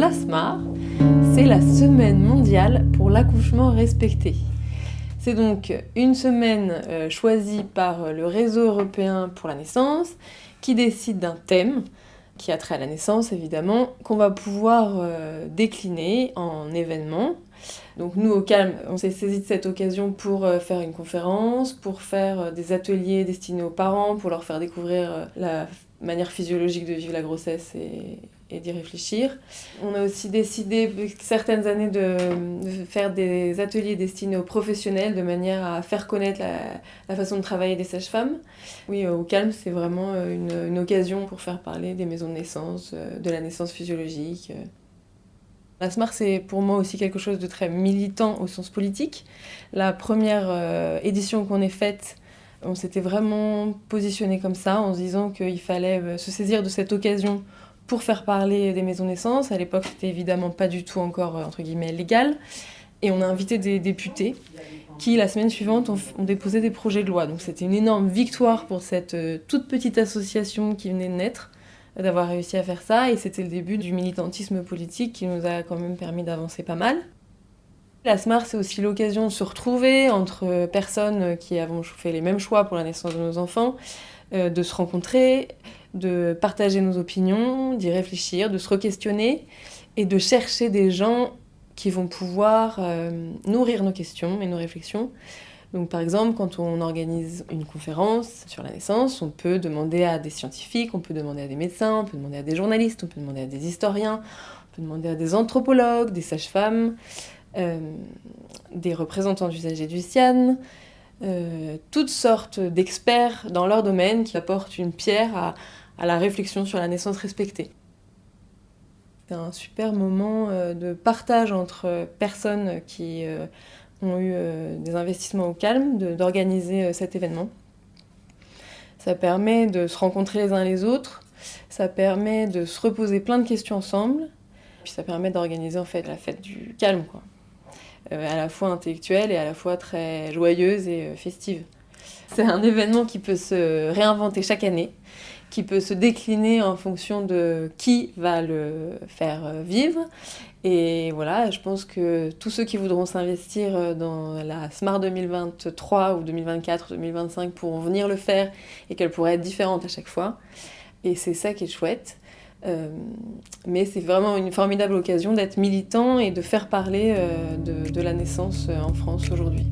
la SMAR, c'est la semaine mondiale pour l'accouchement respecté. C'est donc une semaine choisie par le réseau européen pour la naissance qui décide d'un thème qui a trait à la naissance évidemment, qu'on va pouvoir décliner en événements. Donc nous au Calme, on s'est saisi de cette occasion pour faire une conférence, pour faire des ateliers destinés aux parents, pour leur faire découvrir la manière physiologique de vivre la grossesse et d'y réfléchir. On a aussi décidé, depuis certaines années, de faire des ateliers destinés aux professionnels de manière à faire connaître la façon de travailler des sages-femmes. Oui, au Calme, c'est vraiment une occasion pour faire parler des maisons de naissance, de la naissance physiologique. La SMAR, c'est pour moi aussi quelque chose de très militant au sens politique. La première édition qu'on ait faite, on s'était vraiment positionné comme ça, en se disant qu'il fallait se saisir de cette occasion pour faire parler des maisons de naissance. À l'époque, c'était évidemment pas du tout encore, entre guillemets, légal. Et on a invité des députés qui, la semaine suivante, ont déposé des projets de loi. Donc c'était une énorme victoire pour cette toute petite association qui venait de naître, d'avoir réussi à faire ça. Et c'était le début du militantisme politique qui nous a quand même permis d'avancer pas mal. La SMAR, c'est aussi l'occasion de se retrouver entre personnes qui avons fait les mêmes choix pour la naissance de nos enfants, de se rencontrer, de partager nos opinions, d'y réfléchir, de se re-questionner et de chercher des gens qui vont pouvoir nourrir nos questions et nos réflexions. Donc par exemple, quand on organise une conférence sur la naissance, on peut demander à des scientifiques, on peut demander à des médecins, on peut demander à des journalistes, on peut demander à des historiens, on peut demander à des anthropologues, des sages-femmes, des représentants d'usagers du SIAN, toutes sortes d'experts dans leur domaine qui apportent une pierre à la réflexion sur la naissance respectée. C'est un super moment de partage entre personnes qui ont eu des investissements au Calme, d'organiser cet événement. Ça permet de se rencontrer les uns les autres, ça permet de se reposer plein de questions ensemble, puis ça permet d'organiser en fait la fête du Calme, quoi. À la fois intellectuelle et à la fois très joyeuse et festive. C'est un événement qui peut se réinventer chaque année, qui peut se décliner en fonction de qui va le faire vivre. Et voilà, je pense que tous ceux qui voudront s'investir dans la SMAR 2023 ou 2024 ou 2025 pourront venir le faire et qu'elle pourrait être différente à chaque fois. Et c'est ça qui est chouette. Mais c'est vraiment une formidable occasion d'être militant et de faire parler de la naissance en France aujourd'hui.